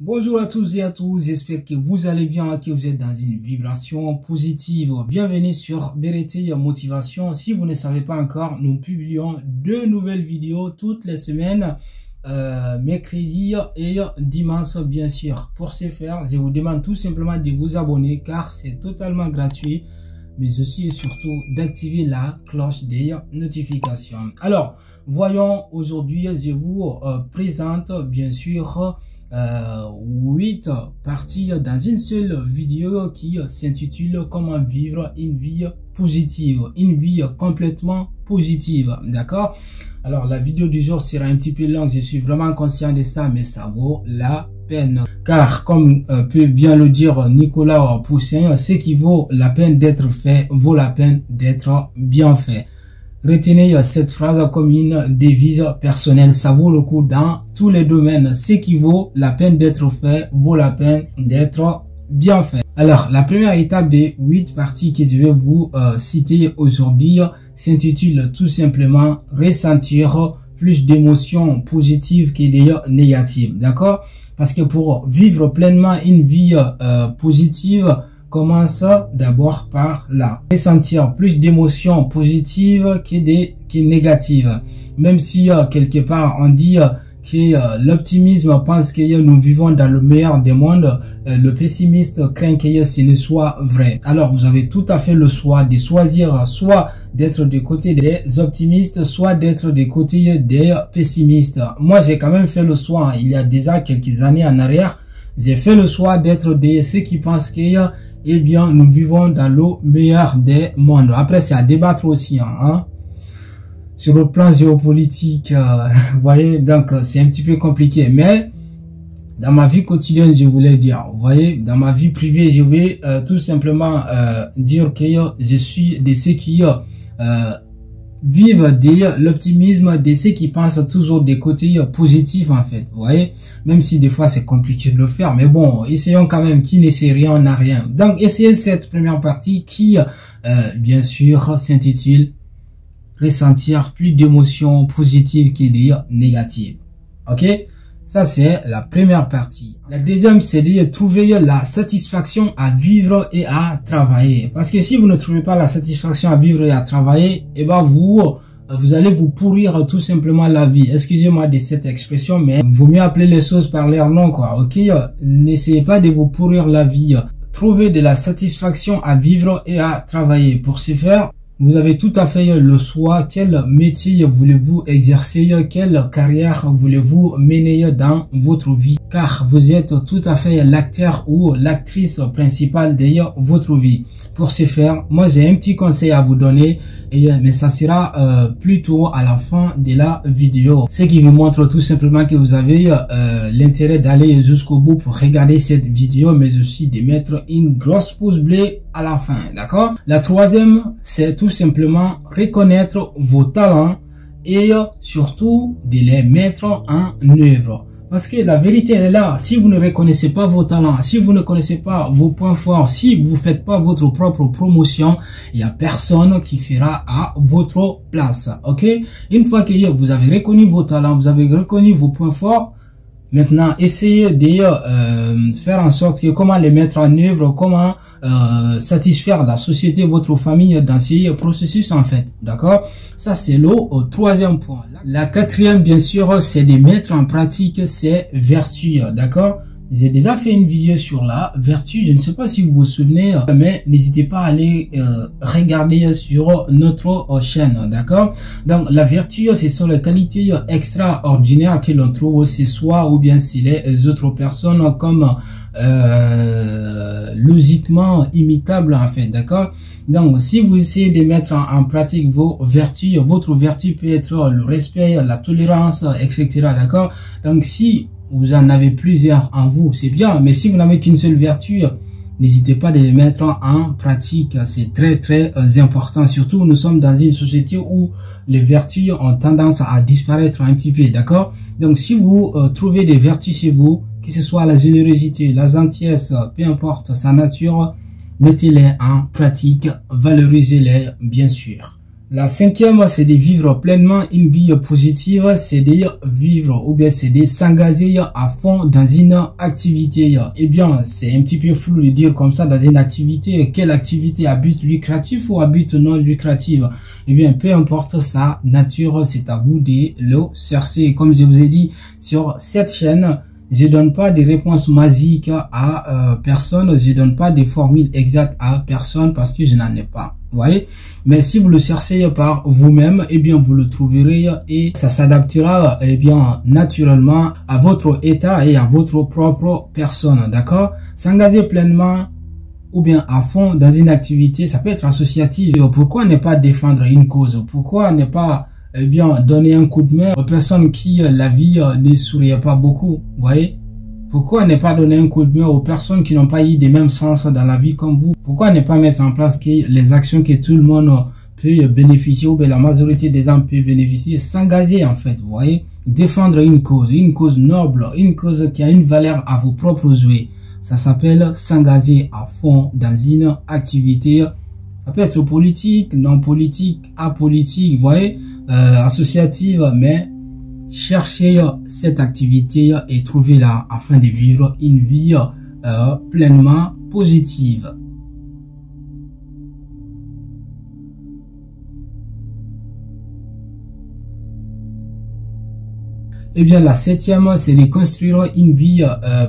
Bonjour à tous et à tous, j'espère que vous allez bien, que vous êtes dans une vibration positive. Bienvenue sur BRT Motivation. Si vous ne savez pas encore, nous publions 2 nouvelles vidéos toutes les semaines, mercredi et dimanche bien sûr. Pour ce faire, je vous demande tout simplement de vous abonner car c'est totalement gratuit, mais aussi et surtout d'activer la cloche des notifications. Alors, voyons, aujourd'hui, je vous présente bien sûr 8 parties dans une seule vidéo qui s'intitule Comment vivre une vie positive, une vie complètement positive, d'accord? Alors la vidéo du jour sera un petit peu longue, je suis vraiment conscient de ça, mais ça vaut la peine, car comme peut bien le dire Nicolas Poussin, ce qui vaut la peine d'être fait vaut la peine d'être bien fait. Retenez cette phrase comme une devise personnelle, ça vaut le coup dans tous les domaines. Ce qui vaut la peine d'être fait vaut la peine d'être bien fait. Alors, la première étape des 8 parties que je vais vous citer aujourd'hui s'intitule tout simplement ressentir plus d'émotions positives que des négatives. D'accord? Parce que pour vivre pleinement une vie positive, commence d'abord par là. Ressentir plus d'émotions positives que négatives. Même si quelque part on dit que l'optimisme pense que nous vivons dans le meilleur des mondes, le pessimiste craint que ce ne soit vrai. Alors vous avez tout à fait le choix de choisir soit d'être du côté des optimistes, soit d'être du côté des pessimistes. Moi j'ai quand même fait le choix, il y a déjà quelques années en arrière, j'ai fait le choix d'être de ceux qui pensent que eh bien, nous vivons dans le meilleur des mondes. Après, c'est à débattre aussi, hein. Sur le plan géopolitique, vous voyez, donc c'est un petit peu compliqué. Mais dans ma vie quotidienne, je voulais dire, vous voyez, dans ma vie privée, je vais tout simplement dire que je suis de ceux qui vivent de l'optimisme, de ceux qui pensent toujours des côtés positifs en fait, vous voyez, même si des fois c'est compliqué de le faire, mais bon, essayons quand même, qui ne sait rien n'a rien. Donc essayez cette première partie qui bien sûr s'intitule ressentir plus d'émotions positives que des négatives. Ok, ça c'est la première partie. La deuxième, c'est de trouver la satisfaction à vivre et à travailler. Parce que si vous ne trouvez pas la satisfaction à vivre et à travailler, eh ben vous allez vous pourrir tout simplement la vie. Excusez-moi de cette expression, mais vaut mieux appeler les choses par leur nom, quoi. Ok, n'essayez pas de vous pourrir la vie. Trouvez de la satisfaction à vivre et à travailler. Pour ce faire, vous avez tout à fait le choix. Quel métier voulez-vous exercer? Quelle carrière voulez-vous mener dans votre vie? Car vous êtes tout à fait l'acteur ou l'actrice principale de votre vie. Pour ce faire, moi j'ai un petit conseil à vous donner, mais ça sera plutôt à la fin de la vidéo. Ce qui vous montre tout simplement que vous avez l'intérêt d'aller jusqu'au bout pour regarder cette vidéo, mais aussi de mettre une grosse pouce bleue à la fin, d'accord? La troisième, c'est tout simplement reconnaître vos talents et surtout de les mettre en œuvre. Parce que la vérité elle est là, si vous ne reconnaissez pas vos talents, si vous ne connaissez pas vos points forts, si vous ne faites pas votre propre promotion, il n'y a personne qui fera à votre place, ok? Une fois que vous avez reconnu vos talents, vous avez reconnu vos points forts, maintenant, essayez de faire en sorte que comment les mettre en œuvre, comment satisfaire la société, votre famille dans ces processus en fait, d'accord? Ça c'est le troisième point. La quatrième, bien sûr, c'est de mettre en pratique ces vertus, d'accord? J'ai déjà fait une vidéo sur la vertu, je ne sais pas si vous vous souvenez, mais n'hésitez pas à aller regarder sur notre chaîne, d'accord? Donc la vertu, ce sont les qualités extraordinaires que l'on trouve chez soi ou bien chez les autres personnes comme logiquement imitables en fait, d'accord? Donc si vous essayez de mettre en pratique vos vertus, votre vertu peut être le respect, la tolérance, etc., d'accord? Donc si vous en avez plusieurs en vous, c'est bien, mais si vous n'avez qu'une seule vertu, n'hésitez pas de les mettre en pratique, c'est très important. Surtout, nous sommes dans une société où les vertus ont tendance à disparaître un petit peu, d'accord? Donc si vous trouvez des vertus chez vous, que ce soit la générosité, la gentillesse, peu importe sa nature, mettez-les en pratique, valorisez-les bien sûr. La cinquième, c'est de vivre pleinement une vie positive, c'est de vivre ou bien c'est de s'engager à fond dans une activité. Eh bien, c'est un petit peu flou de dire comme ça dans une activité. Quelle activité à but lucratif ou à but non lucratif? Eh bien, peu importe sa nature, c'est à vous de le chercher. Comme je vous ai dit, sur cette chaîne, je donne pas des réponses magiques à personne, je donne pas des formules exactes à personne parce que je n'en ai pas. Vous voyez, mais si vous le cherchez par vous-même, eh bien vous le trouverez et ça s'adaptera eh bien naturellement à votre état et à votre propre personne, d'accord? S'engager pleinement ou bien à fond dans une activité, ça peut être associatif. Pourquoi ne pas défendre une cause? Pourquoi ne pas eh bien donner un coup de main aux personnes qui la vie ne souriait pas beaucoup? Vous voyez? Pourquoi ne pas donner un coup de main aux personnes qui n'ont pas eu des mêmes sens dans la vie comme vous? Pourquoi ne pas mettre en place les actions que tout le monde peut bénéficier ou bien la majorité des gens peuvent bénéficier? S'engager en fait, vous voyez? Défendre une cause noble, une cause qui a une valeur à vos propres yeux. Ça s'appelle s'engager à fond dans une activité. Ça peut être politique, non politique, apolitique, vous voyez? Associative, mais cherchez cette activité et trouvez-la afin de vivre une vie pleinement positive. Eh bien, la septième, c'est de construire une vie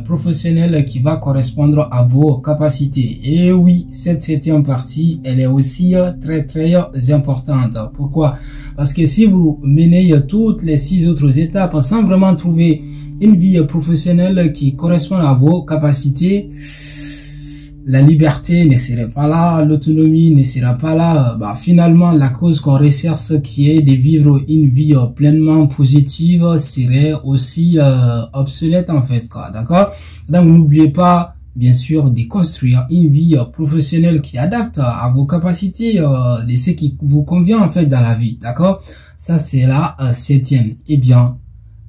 professionnelle qui va correspondre à vos capacités. Et oui, cette septième partie, elle est aussi très importante. Pourquoi? Parce que si vous menez toutes les 6 autres étapes sans vraiment trouver une vie professionnelle qui correspond à vos capacités, la liberté ne serait pas là, l'autonomie ne sera pas là. Bah, finalement, la cause qu'on recherche qui est de vivre une vie pleinement positive serait aussi obsolète en fait, quoi, d'accord? Donc, n'oubliez pas, bien sûr, de construire une vie professionnelle qui adapte à vos capacités, de ce qui vous convient en fait dans la vie, d'accord? Ça, c'est la septième. Eh bien,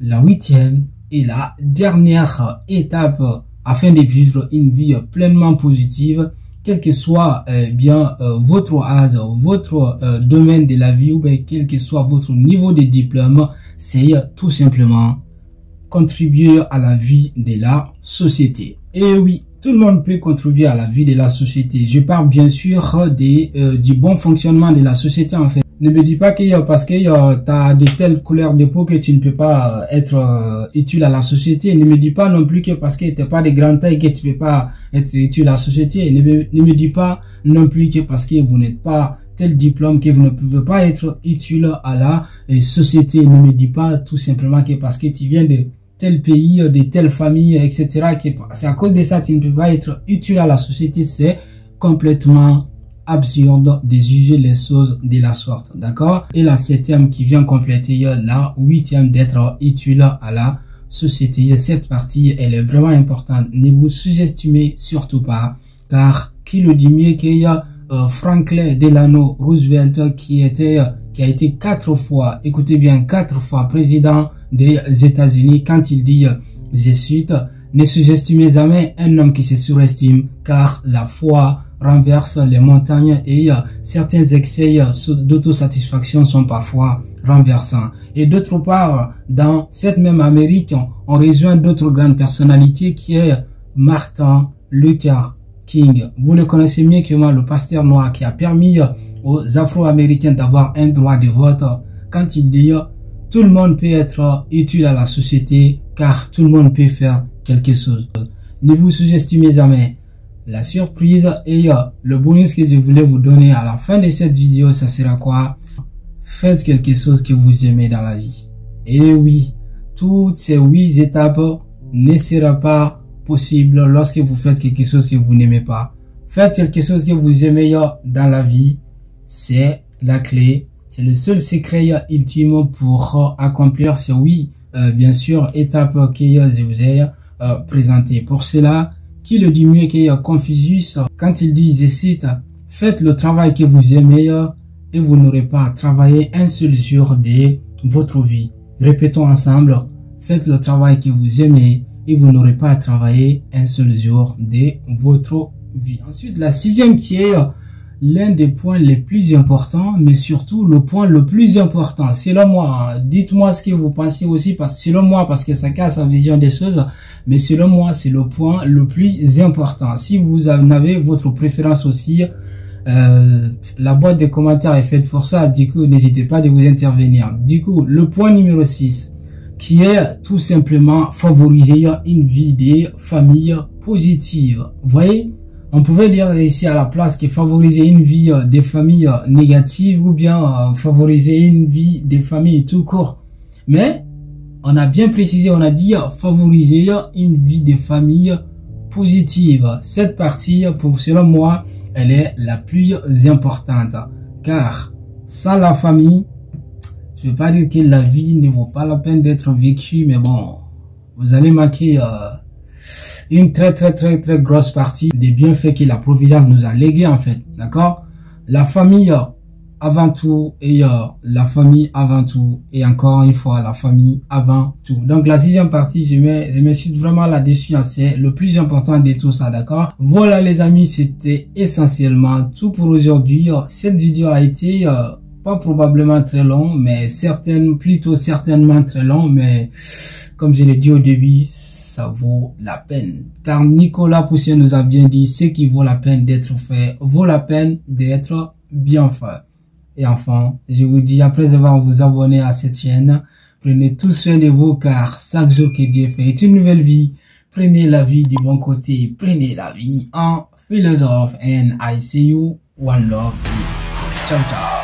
la huitième et la dernière étape afin de vivre une vie pleinement positive, quel que soit bien votre âge, votre domaine de la vie ou bien quel que soit votre niveau de diplôme, c'est tout simplement contribuer à la vie de la société. Et oui, tout le monde peut contribuer à la vie de la société. Je parle bien sûr du bon fonctionnement de la société en fait. Ne me dis pas que parce que tu as de telles couleurs de peau que tu ne peux pas être utile à la société. Ne me dis pas non plus que parce que tu n'es pas de grande taille que tu ne peux pas être utile à la société. Ne me dis pas non plus que parce que vous n'êtes pas tel diplôme que vous ne pouvez pas être utile à la société. Ne me dis pas tout simplement que parce que tu viens de tel pays, de telle famille, etc. C'est à cause de ça que tu ne peux pas être utile à la société. C'est complètement absurde de juger les choses de la sorte, d'accord? Et la septième qui vient compléter la huitième d'être utile à la société. Cette partie, elle est vraiment importante. Ne vous sous-estimez surtout pas, car qui le dit mieux qu'il y a Franklin Delano Roosevelt qui a été 4 fois, écoutez bien, 4 fois président des États-Unis, quand il dit, je cite, ne sous-estimez jamais un homme qui se surestime, car la foi renverse les montagnes et certains excès d'autosatisfaction sont parfois renversants. Et d'autre part, dans cette même Amérique, on rejoint d'autres grandes personnalités qui est Martin Luther King. Vous le connaissez mieux que moi, le pasteur noir qui a permis aux Afro-Américains d'avoir un droit de vote. Quand il dit tout le monde peut être utile à la société car tout le monde peut faire quelque chose. Ne vous sous-estimez jamais. La surprise et le bonus que je voulais vous donner à la fin de cette vidéo, ça sera quoi? Faites quelque chose que vous aimez dans la vie. Et oui, toutes ces 8 étapes ne seront pas possibles lorsque vous faites quelque chose que vous n'aimez pas. Faites quelque chose que vous aimez dans la vie, c'est la clé. C'est le seul secret ultime pour accomplir ces 8, bien sûr, étapes que je vous ai présentées. Pour cela, qui le dit mieux que Confucius quand il dit, je cite, faites le travail que vous aimez et vous n'aurez pas à travailler un seul jour de votre vie. Répétons ensemble, faites le travail que vous aimez et vous n'aurez pas à travailler un seul jour de votre vie. Ensuite, la 6e qui est l'un des points les plus importants, mais surtout le point le plus important, selon moi. Dites-moi ce que vous pensez aussi, selon moi, parce que ça casse la vision des choses, mais selon moi, c'est le point le plus important. Si vous en avez votre préférence aussi, la boîte de commentaires est faite pour ça. Du coup, n'hésitez pas de vous intervenir. Du coup, le point numéro 6, qui est tout simplement favoriser une vie des familles positives. Vous voyez, on pouvait dire ici à la place que favoriser une vie des familles négatives ou bien favoriser une vie des familles tout court. Mais on a bien précisé, on a dit favoriser une vie des familles positives. Cette partie, selon moi, elle est la plus importante. Car sans la famille, je ne veux pas dire que la vie ne vaut pas la peine d'être vécue, mais bon, vous allez manquer une très grosse partie des bienfaits que la Providence nous a légués en fait, d'accord? La famille avant tout et la famille avant tout et encore une fois la famille avant tout. Donc la 6e partie, je m'incite vraiment là-dessus, c'est le plus important de tout ça, d'accord? Voilà les amis, c'était essentiellement tout pour aujourd'hui. Cette vidéo a été pas probablement très long, mais certainement très long, mais comme je l'ai dit au début, ça vaut la peine. Car Nicolas Poussier nous a bien dit, ce qui vaut la peine d'être fait, vaut la peine d'être bien fait. Et enfin, je vous dis, après avoir vous abonné à cette chaîne, prenez tout soin de vous, car chaque jour que Dieu fait est une nouvelle vie. Prenez la vie du bon côté, prenez la vie en philosophe. And I see you, one love. Ciao, ciao.